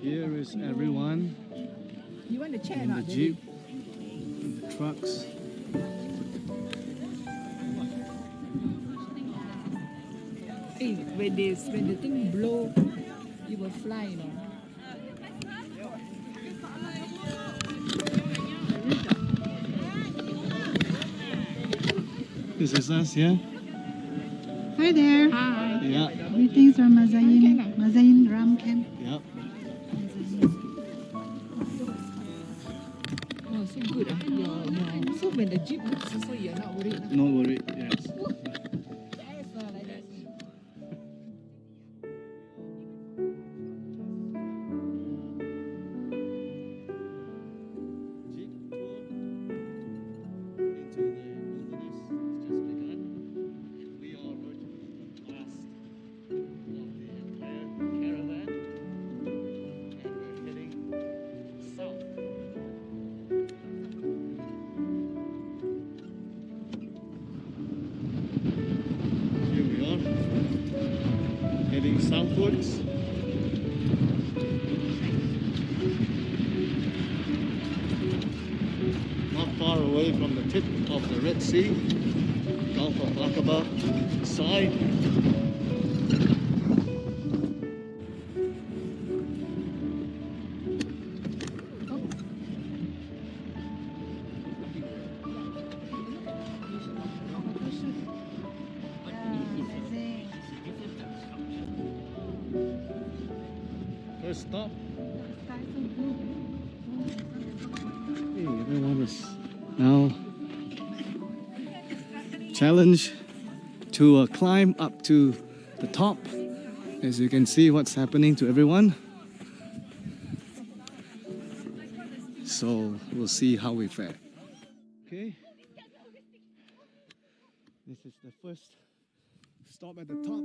Here is everyone You want the chair in the not, jeep, in the trucks. Hey, when the thing blow, you will fly, you know. This is us, yeah? Hi there. Hi. Yeah. Greetings from Mazayin Ram Camp. Yep. Oh, so good. So when the jeep looks so you're not worried. Not worried, yes. Heading southwards. Not far away from the tip of the Red Sea, Gulf of Aqaba side. First stop. Hey, everyone is now challenged to climb up to the top. As you can see what's happening to everyone. So we'll see how we fare. Okay. This is the first stop at the top.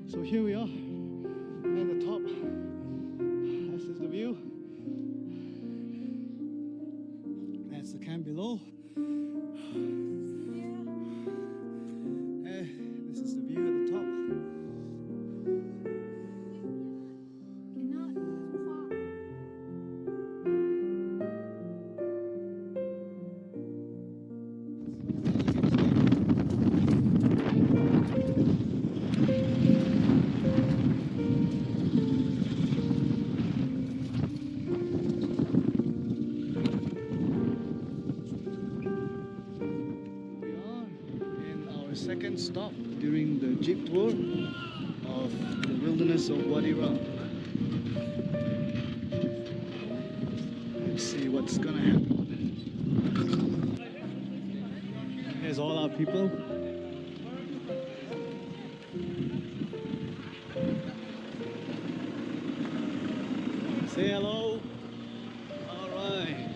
So here we are at the top. This is the view. That's the camp below. And this is the view at the top. Second stop during the jeep tour of the wilderness of Wadi Rum. Let's see what's gonna happen. Here's all our people. Say hello. Alright.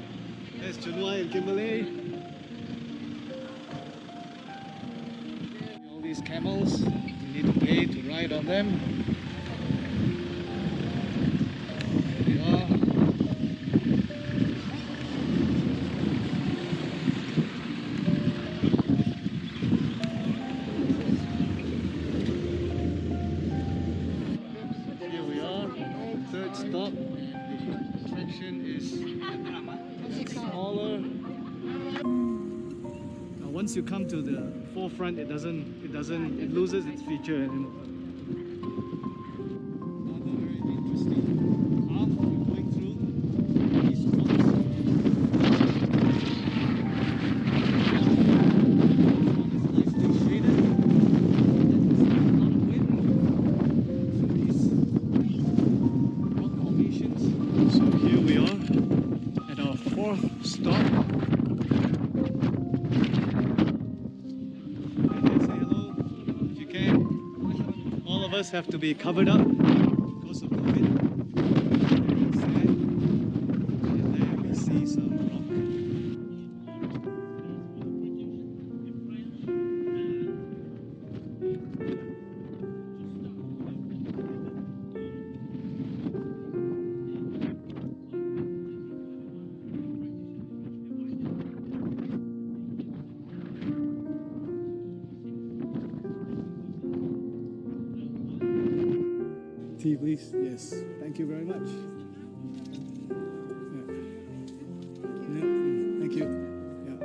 There's Junwai and Kimberly. These camels, you need to pay to ride on them. There they are. Here we are, third stop. The attraction is smaller. Once you come to the forefront, it loses its feature anymore. Another very interesting path we're going through these rocks. This one is nicely shaded. There's a lot of wind through these rock formations. So here we are at our fourth stop. Us have to be covered up because of the wind. And there we see some rock. tea, please. Yes. Thank you very much. Yeah. Yeah. Thank you. Yeah.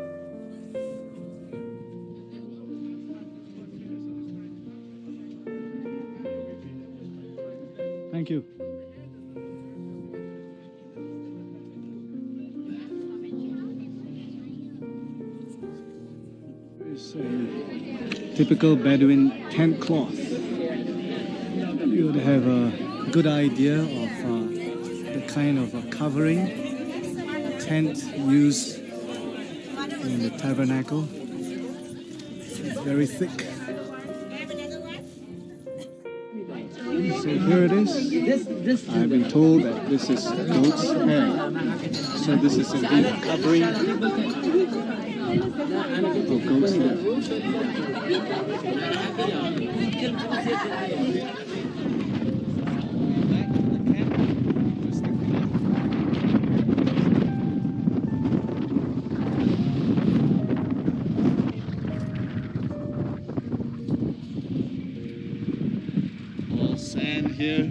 Thank you. It's a typical Bedouin tent cloth. You would have a good idea of the kind of covering tent used in the tabernacle. It's very thick. So here it is. I've been told that this is goat's hair. So this is indeed a covering of goat's hair. All sand here.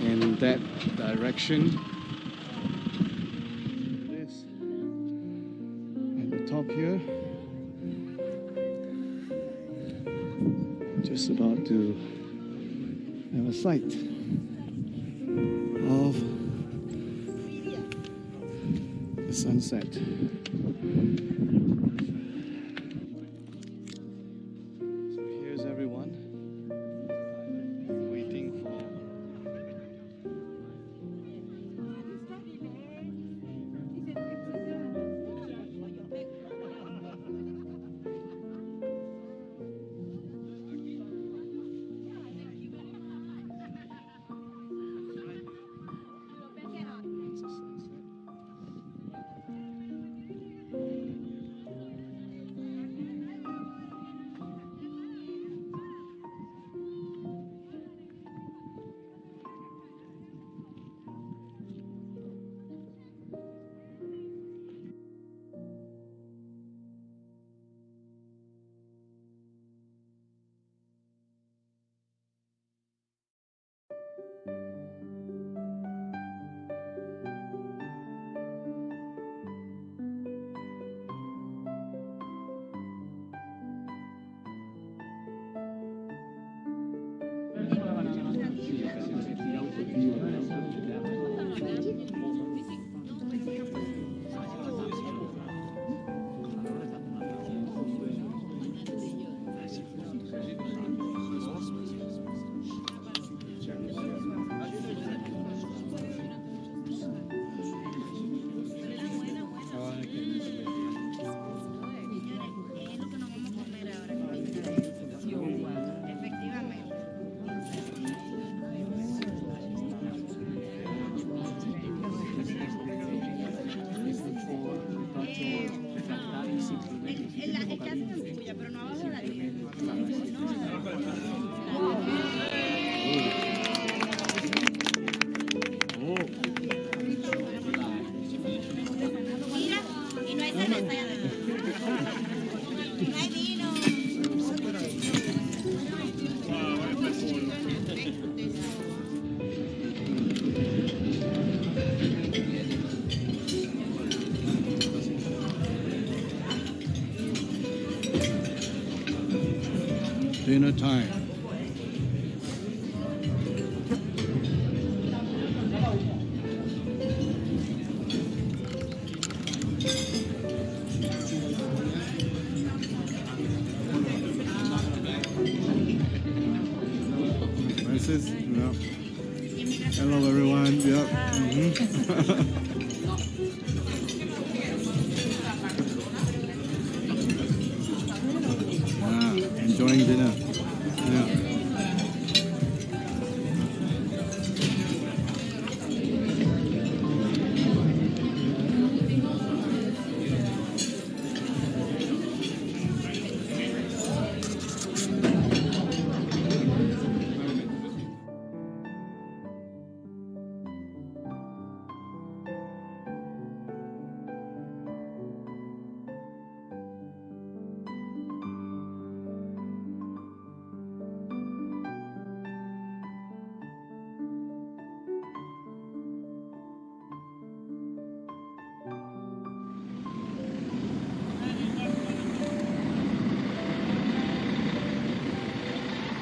In that direction. This at the top here. Just about to have a sight of the sunset. So here's everyone waiting for dinner time. faces. Yeah. Hello, everyone. Yep. Enjoying dinner. Yeah.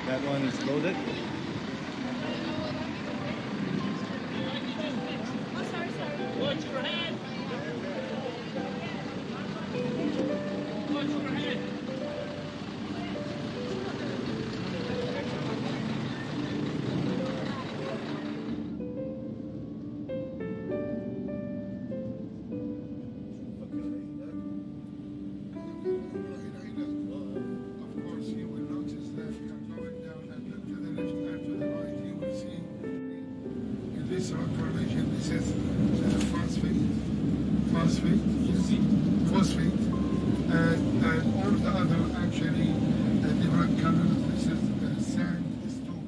That one is loaded. Watch your head! Watch your head! This formation, this is phosphate, and all the other actually different colors. This is sandstone.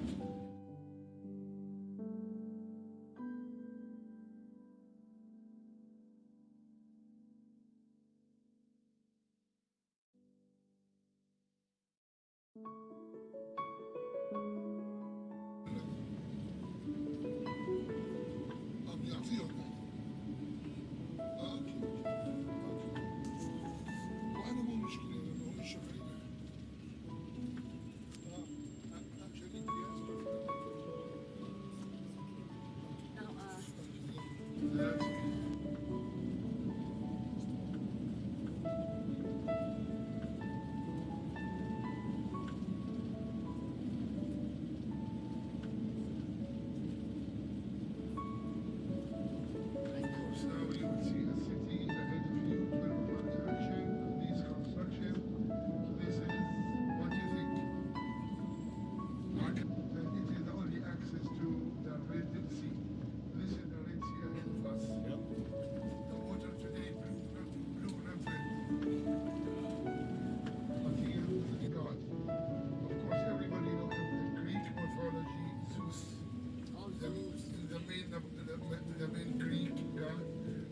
The main Greek god,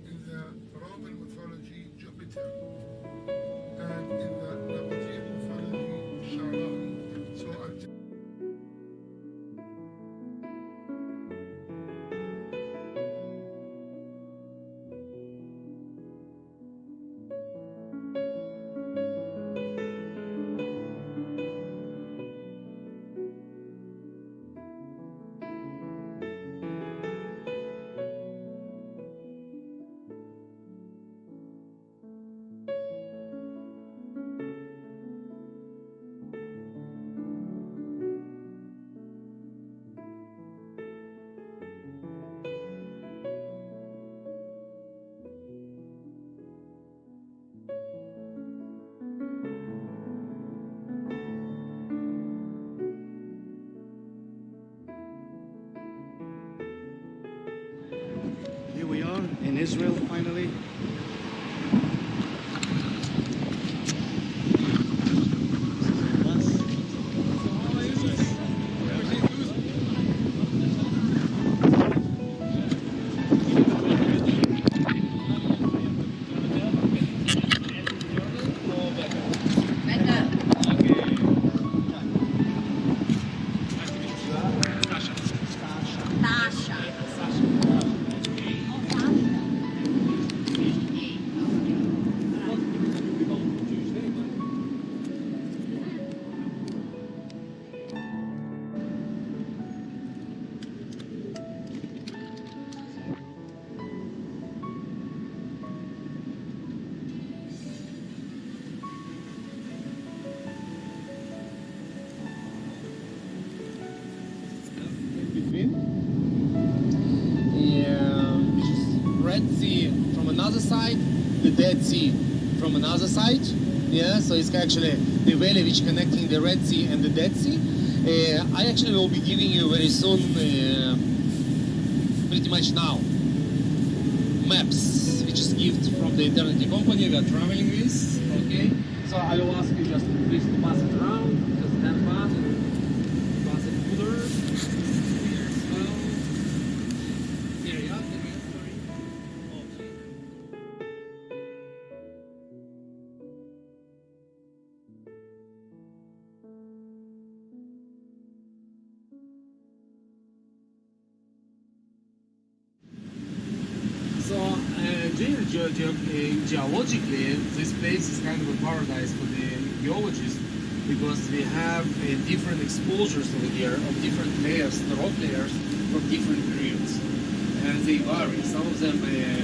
in the Roman mythology, Jupiter, and in the Nabatean mythology, Charon. So Here we are in Israel finally. side, the Dead Sea from another side. Yeah, so it's actually the valley which connecting the Red Sea and the Dead Sea. I actually will be giving you very soon, pretty much now, maps, which is gift from the Eternity Company we are traveling with. Okay, so I will ask you just please to pass it around, just hand pass it, pass it further. Here as well. Here, yeah, sorry. Okay. So, geologically, this place is kind of a paradise for the geologists because we have different exposures over here of different layers, the rock layers from different periods, and they vary. Some of them really.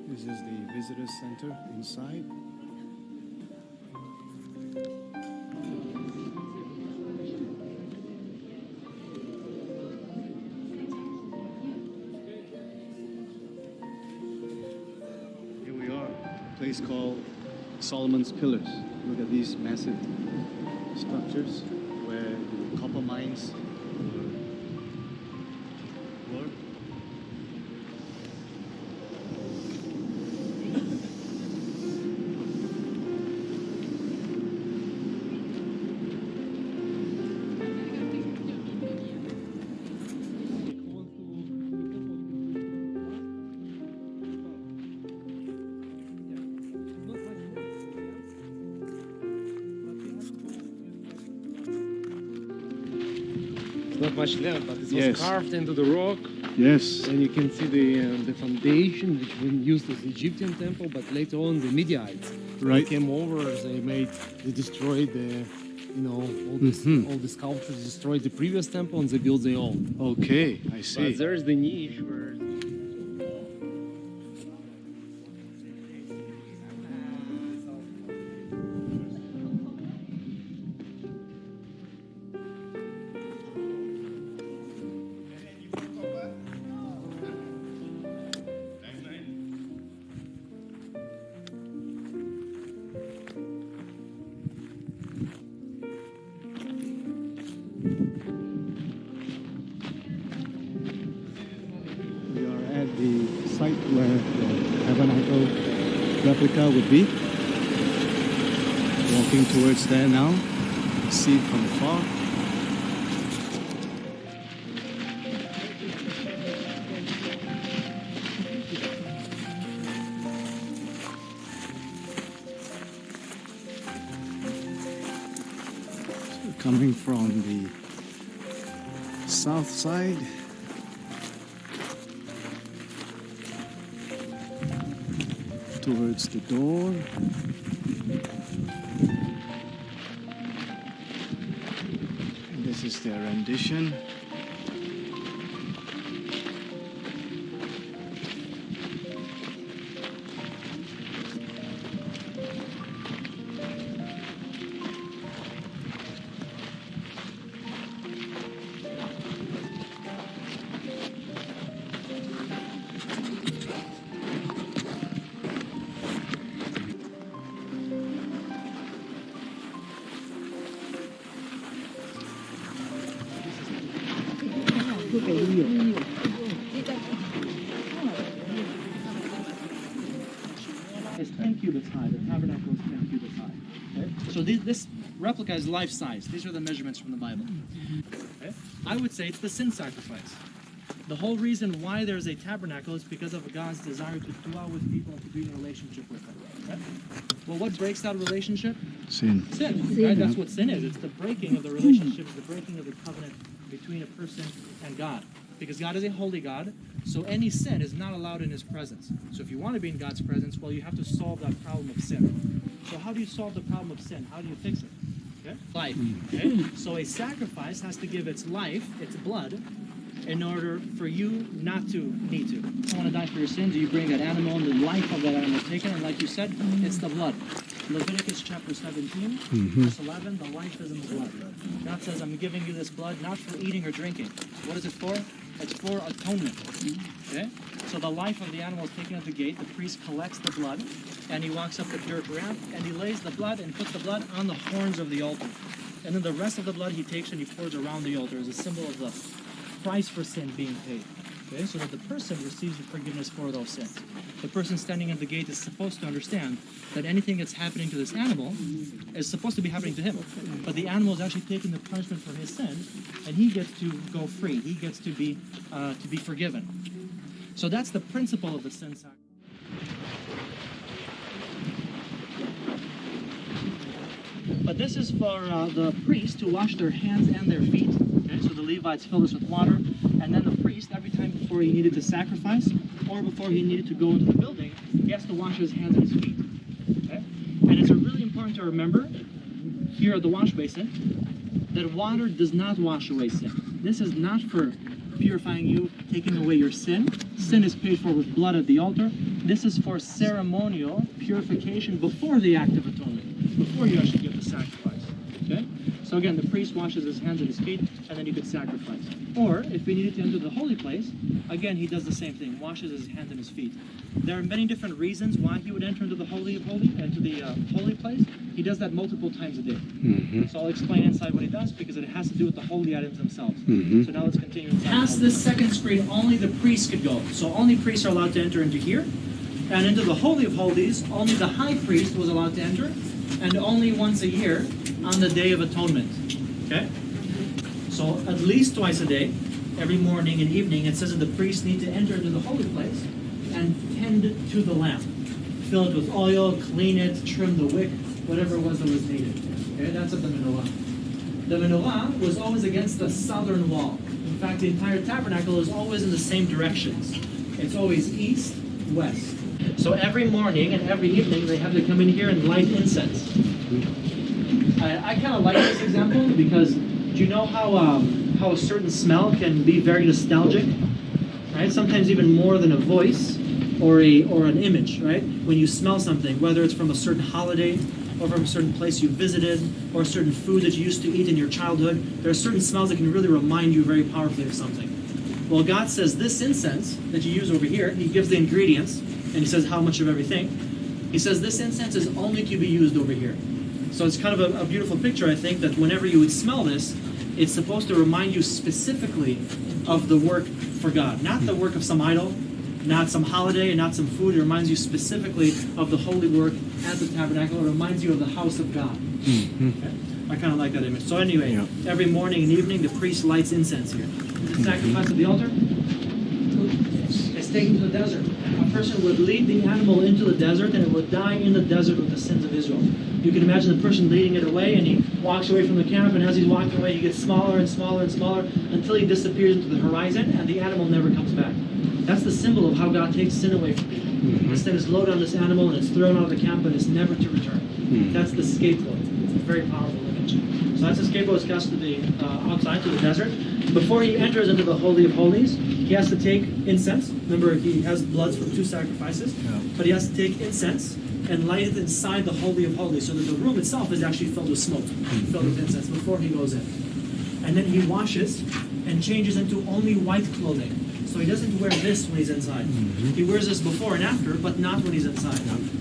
This is the visitor center inside. Here we are, a place called Solomon's Pillars. Look at these massive structures where the copper mines were. Not much left, but it was Yes. carved into the rock, Yes. and you can see the foundation which was used as the Egyptian temple. But later on, the Mediites Right. came over. They destroyed all the sculptures, destroyed the previous temple, and they built their own. Okay, I see. But there's the niche where. We are at the site where the tabernacle replica would be. Walking towards there now. See it from afar. So coming from the south side. Towards the door. And this is their rendition. It's 10 cubits high. The tabernacle is 10 cubits high. Okay? So this replica is life size. These are the measurements from the Bible. Okay? I would say it's the sin sacrifice. The whole reason why there's a tabernacle is because of God's desire to dwell with people and to be in a relationship with them. Right? Well, what breaks that relationship? Sin. Sin. Right? That's what sin is. It's the breaking of the relationship, the breaking of the covenant between a person and God. Because God is a holy God, so any sin is not allowed in his presence. So if you want to be in God's presence, well, you have to solve that problem of sin. So how do you solve the problem of sin? How do you fix it? Okay? Life. Okay? So a sacrifice has to give its life, its blood, in order for you not to need to. If you want to die for your sins, you bring that animal and the life of that animal is taken, and like you said, it's the blood. Leviticus chapter 17, verse 11, the life is in the blood. God says, I'm giving you this blood not for eating or drinking. What is it for? It's for atonement. Okay? So the life of the animal is taken at the gate, the priest collects the blood, and he walks up the dirt ramp, and he lays the blood and puts the blood on the horns of the altar. And then the rest of the blood he takes and he pours around the altar as a symbol of the price for sin being paid. Okay, so that the person receives the forgiveness for those sins. The person standing at the gate is supposed to understand that anything that's happening to this animal is supposed to be happening to him. But the animal is actually taking the punishment for his sin, and he gets to go free. He gets to be forgiven. So that's the principle of the sin sacrifice. But this is for the priest to wash their hands and their feet. Okay, so the Levites fill this with water, and then the priest, every time before he needed to sacrifice or before he needed to go into the building, he has to wash his hands and his feet. Okay? And it's really important to remember here at the wash basin that water does not wash away sin. This is not for purifying you, taking away your sin. Sin is paid for with blood at the altar. This is for ceremonial purification before the act of atonement, before you actually give the sacrifice. Okay? So again, the priest washes his hands and his feet, and then he could sacrifice. Or, if he needed to enter the holy place, again, he does the same thing, washes his hands and his feet. There are many different reasons why he would enter into the holy of holies, into the holy place. He does that multiple times a day. So I'll explain inside what he does, because it has to do with the holy items themselves. So now let's continue inside. Past this second screen, only the priest could go. So only priests are allowed to enter into here. And into the Holy of Holies, only the high priest was allowed to enter, and only once a year on the Day of Atonement. Okay? So at least twice a day, every morning and evening, it says that the priests need to enter into the holy place and tend to the lamp. Fill it with oil, clean it, trim the wick, whatever it was that was needed. Okay, that's at the menorah. The menorah was always against the southern wall. In fact, the entire tabernacle is always in the same directions. It's always east, west. So every morning and every evening, they have to come in here and light incense. I kind of like this example because do you know how a certain smell can be very nostalgic? Right? Sometimes even more than a voice or an image, right? When you smell something, whether it's from a certain holiday or from a certain place you visited or a certain food that you used to eat in your childhood, there are certain smells that can really remind you very powerfully of something. Well, God says this incense that you use over here, he gives the ingredients, and he says how much of everything. He says this incense is only to be used over here. So it's kind of a beautiful picture, I think, that whenever you would smell this, it's supposed to remind you specifically of the work for God. Not the work of some idol, not some holiday, and not some food. It reminds you specifically of the holy work at the tabernacle. It reminds you of the house of God. Okay? I kind of like that image. So anyway, every morning and evening, the priest lights incense here. The sacrifice of the altar is taken to the desert. A person would lead the animal into the desert, and it would die in the desert with the sins of Israel. You can imagine the person leading it away, and he walks away from the camp, and as he's walking away, he gets smaller and smaller and smaller until he disappears into the horizon, and the animal never comes back. That's the symbol of how God takes sin away from people. The sin is loaded on this animal, and it's thrown out of the camp, but it's never to return. That's the scapegoat. It's a very powerful image. So that's the scapegoat is cast to the outside, to the desert. Before he enters into the Holy of Holies, he has to take incense. Remember, he has bloods from 2 sacrifices, but he has to take incense and light it inside the Holy of Holies, so that the room itself is actually filled with smoke, filled with incense before he goes in. And then he washes and changes into only white clothing. So he doesn't wear this when he's inside. He wears this before and after, but not when he's inside.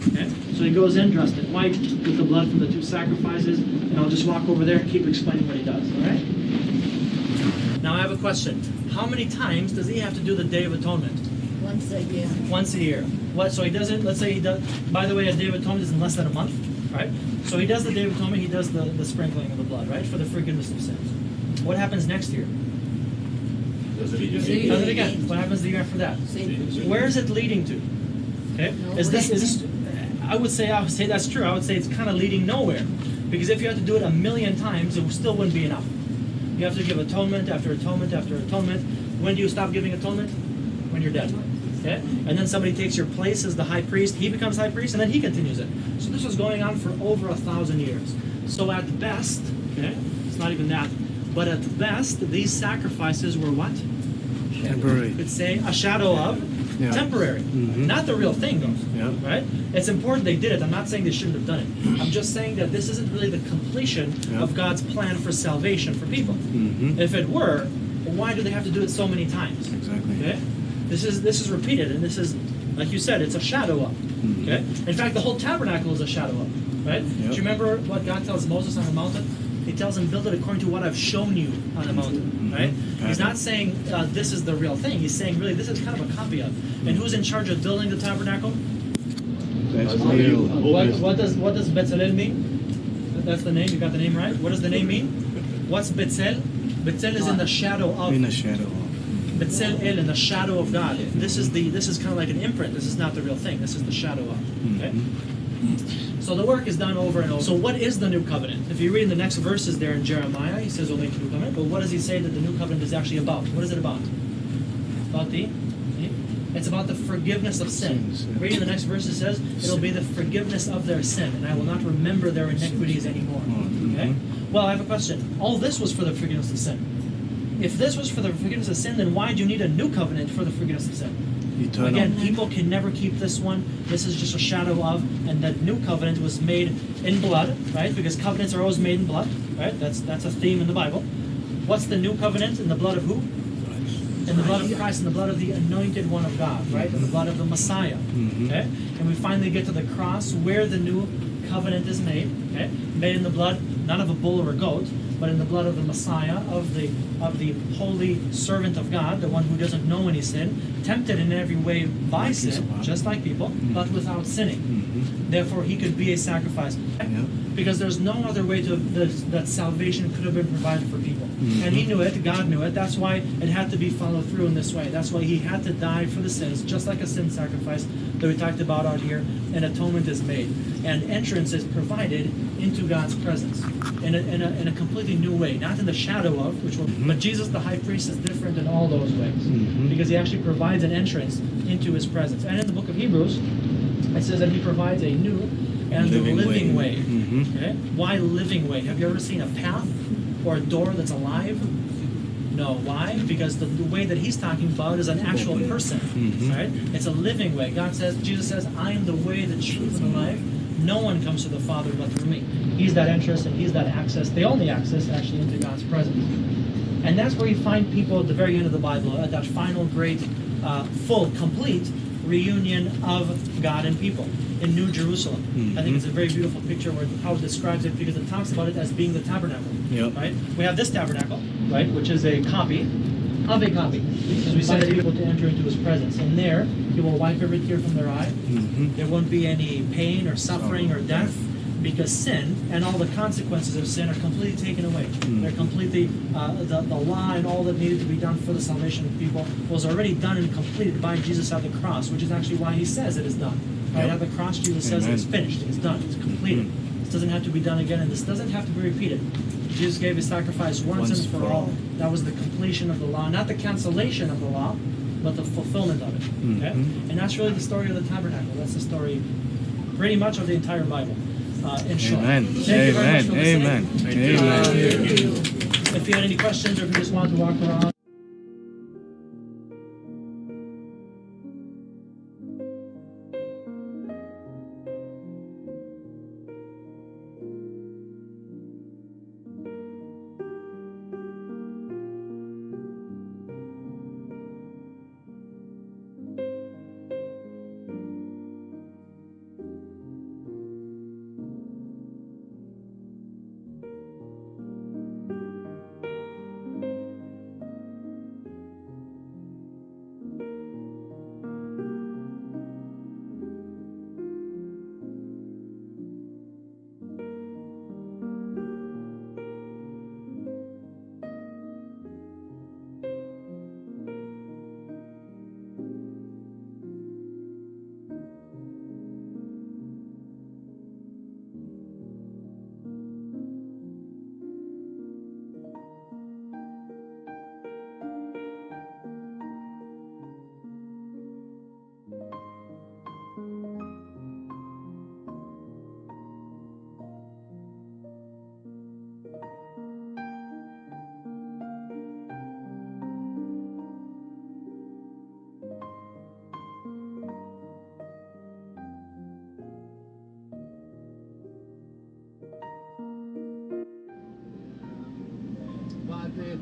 Okay? So he goes in dressed in white with the blood from the 2 sacrifices, and I'll just walk over there and keep explaining what he does, all right? Now I have a question. How many times does he have to do the Day of Atonement? Once a year. Once a year. What? So he does it, let's say he does, by the way, a Day of Atonement is in less than a month, right? So he does the Day of Atonement, he does the sprinkling of the blood, right? For the forgiveness of sins. What happens next year? Does it again. What happens the year after that? Where is it leading to? Okay. Is this? I would say that's true. I would say it's kind of leading nowhere, because if you had to do it 1,000,000 times, it still wouldn't be enough. You have to give atonement after atonement after atonement. When do you stop giving atonement? When you're dead. Okay? And then somebody takes your place as the high priest. He becomes high priest, and then he continues it. So this was going on for over 1,000 years. So at best, okay, it's not even that, but at best, these sacrifices were what? Temporary. You could say a shadow of temporary. Not the real thing, though. Right? It's important they did it. I'm not saying they shouldn't have done it. I'm just saying that this isn't really the completion of God's plan for salvation for people. If it were, why do they have to do it so many times? Exactly. Okay? This is repeated, and this is, like you said, it's a shadow of. Okay? In fact, the whole tabernacle is a shadow of. Right? Do you remember what God tells Moses on the mountain? He tells him, build it according to what I've shown you on the mountain. Right? He's not saying this is the real thing. He's saying, really, this is kind of a copy of. And who's in charge of building the tabernacle? What does Bezalel mean? That's the name. You got the name right. What does the name mean? What's Betzel? Betzel is in the shadow of. In the shadow. Betzel El, in the shadow of God. This is kind of like an imprint. This is not the real thing. This is the shadow of. Okay. So the work is done over and over. So what is the new covenant? If you read in the next verses there in Jeremiah, he says we'll make a new covenant. But what does he say that the new covenant is actually about? What is it about? It's about the forgiveness of sins. Reading the next verse, it says it'll be the forgiveness of their sin, and I will not remember their iniquities anymore. Okay? Well, I have a question. All this was for the forgiveness of sin. If this was for the forgiveness of sin, then why do you need a new covenant for the forgiveness of sin? Eternal. Again, people can never keep this one. This is just a shadow of, and that new covenant was made in blood, right? Because covenants are always made in blood, right? That's a theme in the Bible. What's the new covenant? In the blood of who? In the blood of Christ, in the blood of the anointed one of God, right? In the blood of the Messiah. Okay? And we finally get to the cross where the new covenant is made. Okay? Made in the blood, not of a bull or a goat, but in the blood of the Messiah, of the holy servant of God, the one who doesn't know any sin, tempted in every way by sin, just like people, but without sinning. Therefore, he could be a sacrifice. Because there's no other way that salvation could have been provided for people. And he knew it, God knew it. That's why it had to be followed through in this way. That's why he had to die for the sins, just like a sin sacrifice that we talked about out here, and atonement is made. And entrance is provided into God's presence in a completely new way, not in the shadow of, but Jesus the high priest is different in all those ways, because he actually provides an entrance into his presence. And in the book of Hebrews, it says that he provides a new and living way. Okay? Why living way? Have you ever seen a path or a door that's alive? No. Why? Because the way that he's talking about is an actual person. Right? It's a living way. Jesus says, I am the way, the truth, and the life. No one comes to the Father but through me. He's that entrance and he's that access, the only access actually into God's presence. And that's where you find people at the very end of the Bible, at that final great, full, complete reunion of God and people in New Jerusalem. I think it's a very beautiful picture where how it describes it, because it talks about it as being the tabernacle. Right? We have this tabernacle, right, which is a copy of a copy, because we said that he was able to enter into his presence, and there he will wipe every tear from their eye. There won't be any pain or suffering or death, because sin and all the consequences of sin are completely taken away. They're completely, the law and all that needed to be done for the salvation of people was already done and completed by Jesus at the cross, which is actually why he says it is done. Right at the cross, Jesus says it is finished, it is done, it's completed. This doesn't have to be done again, and this doesn't have to be repeated. Jesus gave his sacrifice once and for all. That was the completion of the law, not the cancellation of the law, but the fulfillment of it. Okay? And that's really the story of the tabernacle. That's the story, pretty much, of the entire Bible. In short. Amen. Thank you very much for listening. Amen. If you had any questions, or if you just wanted to walk around.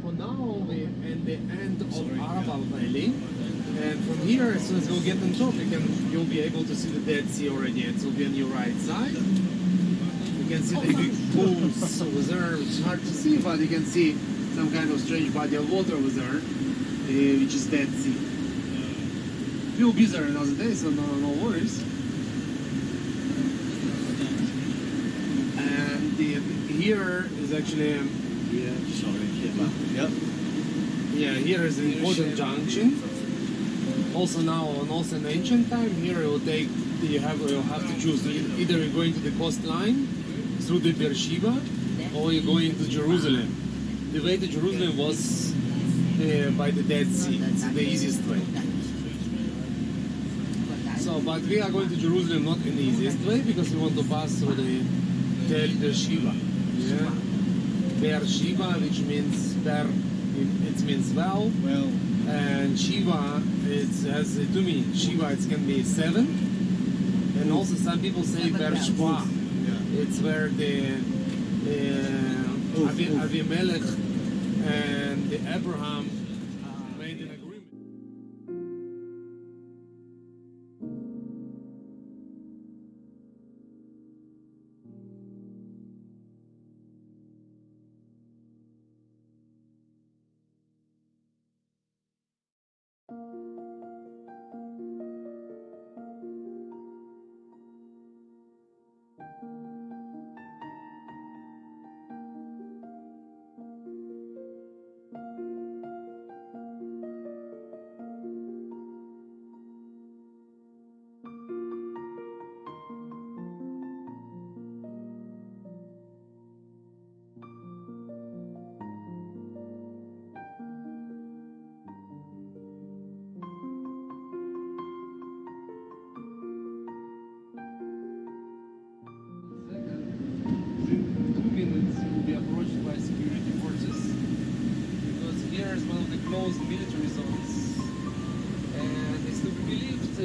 for now, we're in the end of Arabal Valley. And from here, as soon as we'll get on top, you'll be able to see the Dead Sea already. It will be on your right side. You can see the big pools over there, which is hard to see, but you can see some kind of strange body of water over there, which is Dead Sea. We'll be there another day, so no worries. And here is actually, yeah, here is an important junction. Also now, and also in ancient time, here it will take, you'll have to choose. Either you're going to the coastline through the Beersheba, or you're going to Jerusalem. The way to Jerusalem was by the Dead Sea. It's the easiest way. So, but we are going to Jerusalem not in the easiest way, because we want to pass through the Tel Beersheba. Yeah? Beersheba, which means it means well. And Shiva, it has two meanings. Shiva, it can be 7, and also some people say Beersheba. It's where the Avimelech and the Abraham made an agreement. Closed military zones, and it's to be believed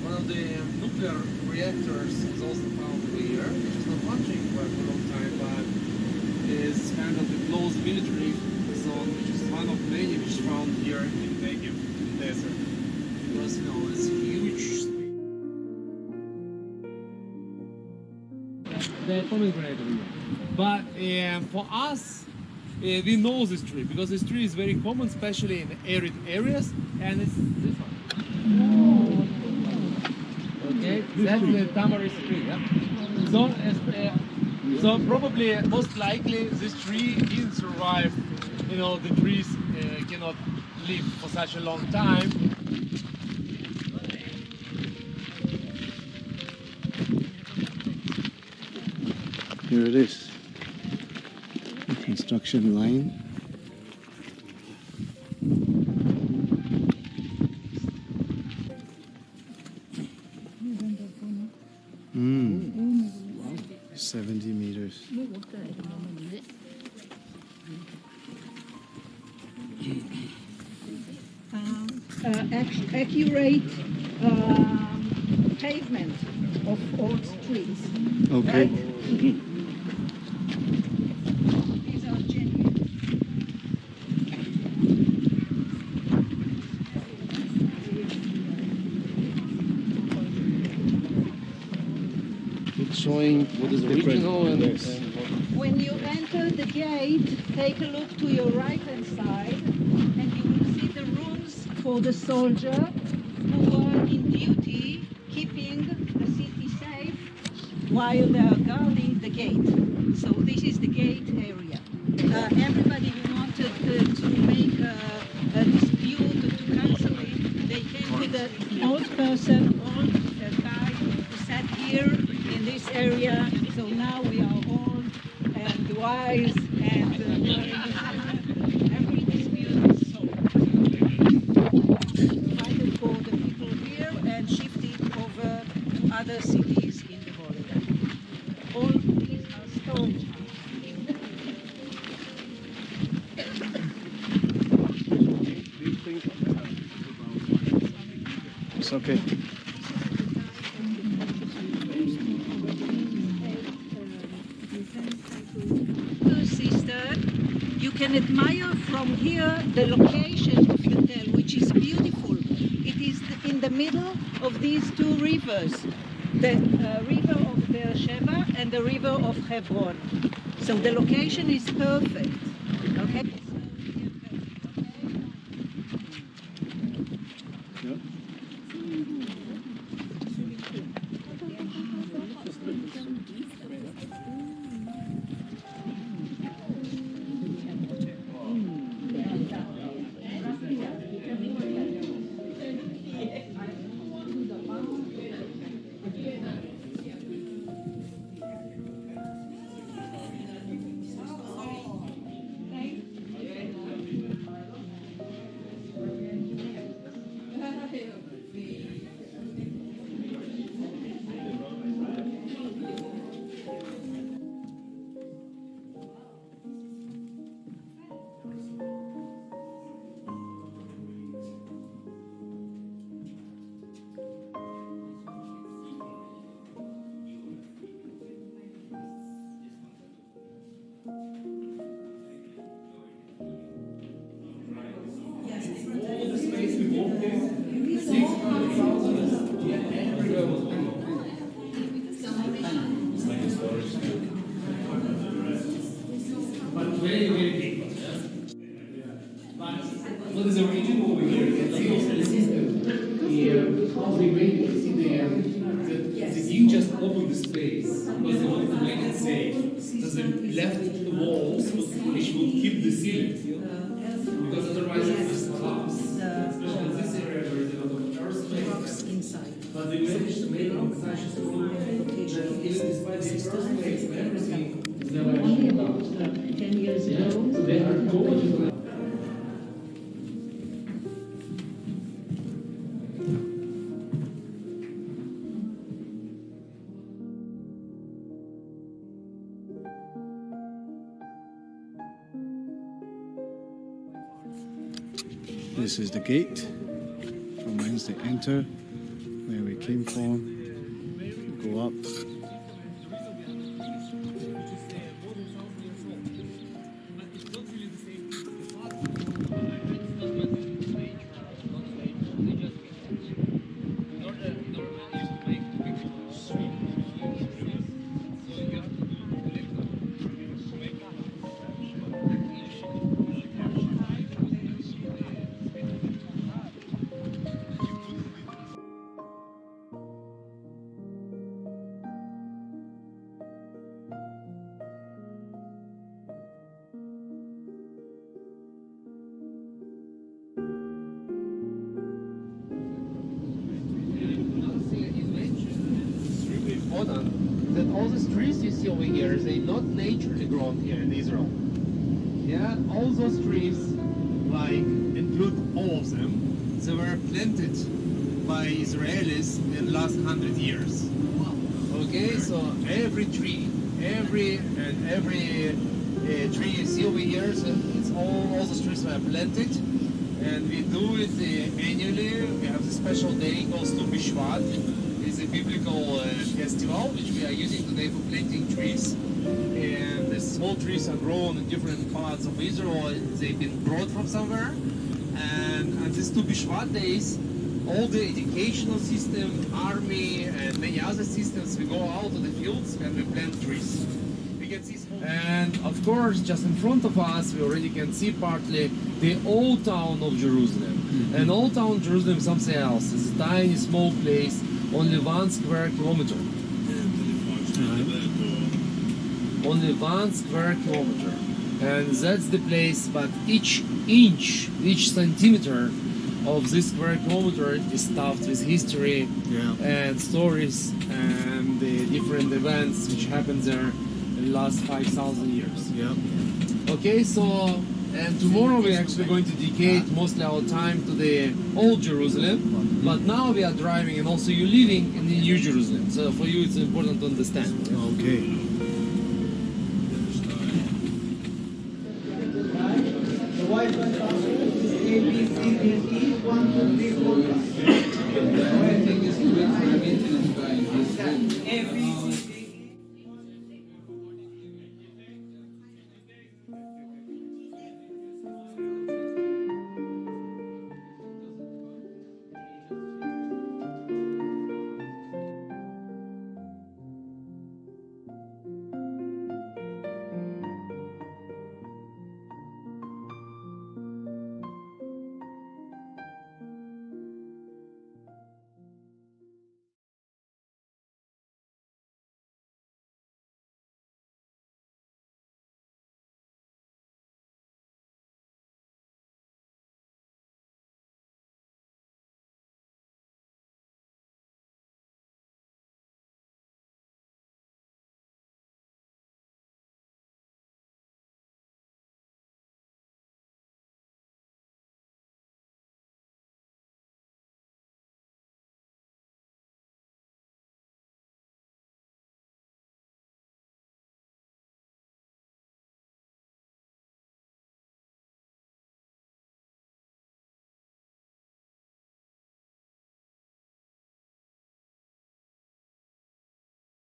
one of the nuclear reactors is also found here, which is not functioning for a long time, but is kind of the closed military zone, which is one of many which is found here in the Negev desert, because it's huge. The pomegranate over here. But for us, we know this tree because this tree is very common, especially in arid areas, and it's this one. Okay, that's the tamarisk tree. Yeah? So probably, most likely, this tree didn't survive. The trees cannot live for such a long time. Here it is. The construction line. Mm. 70 meters. Accurate pavement of all streets. Okay. Right? These are genuine. It's showing what is original and When you enter the gate, take a look to your right-hand side, and you will see the rooms for the soldier who are in duty, keeping the city safe while they are guarding the gate. So this is the gate area. Everybody who wanted to make a dispute, to cancel it, they came with an old person, old guy who sat here in this area. So now we are old and wise, and every dispute is solved. Fighting for the people here and shifted over to other cities in the border. All these are storage. It's okay. Sister You can admire from here the location of the tell, which is beautiful. It is in the middle of these two rivers, the river of Be'er Sheva and the river of Hebron. So the location is perfect. Okay. Yeah. Very, very big. What is the region over here? You can see also the system. The housing rate, you can see the king just opened the space because they wanted to make it safe. So they left the walls, which would keep the ceiling. Because otherwise it just collapse. Especially in this area where there's a lot of earthquakes. But they managed to make it such a strong that even despite the earthquakes and everything, it's never Only actually about 10 years ago. so they are going to This is the gate from whence they enter, where we came from. Go up. that all these trees you see over here, they not naturally grown here in Israel. Yeah, all those trees, like include all of them, they were planted by Israelis in the last 100 years. Okay, so every tree, every tree you see over here, so it's all those trees were planted, and we do it annually. We have a special day called Tze Peng. It's a biblical festival which we are using today for planting trees. And the small trees are grown in different parts of Israel. They've been brought from somewhere. And on these Tze Peng days, all the educational system, army, and many other systems, we go out to the fields and we plant trees. We can see small. And of course, just in front of us, we already can see partly the old town of Jerusalem. And old town of Jerusalem is something else. It's a tiny, small place, only 1 square kilometer. Only 1 square kilometer. And that's the place, but each inch, each centimeter of this square kilometer is stuffed with history and stories and the different events which happened there in the last 5,000 years. Okay, so and tomorrow we're actually going to dedicate mostly our time to the old Jerusalem, but now we are driving and also you're living in the new Jerusalem. So for you it's important to understand. Okay.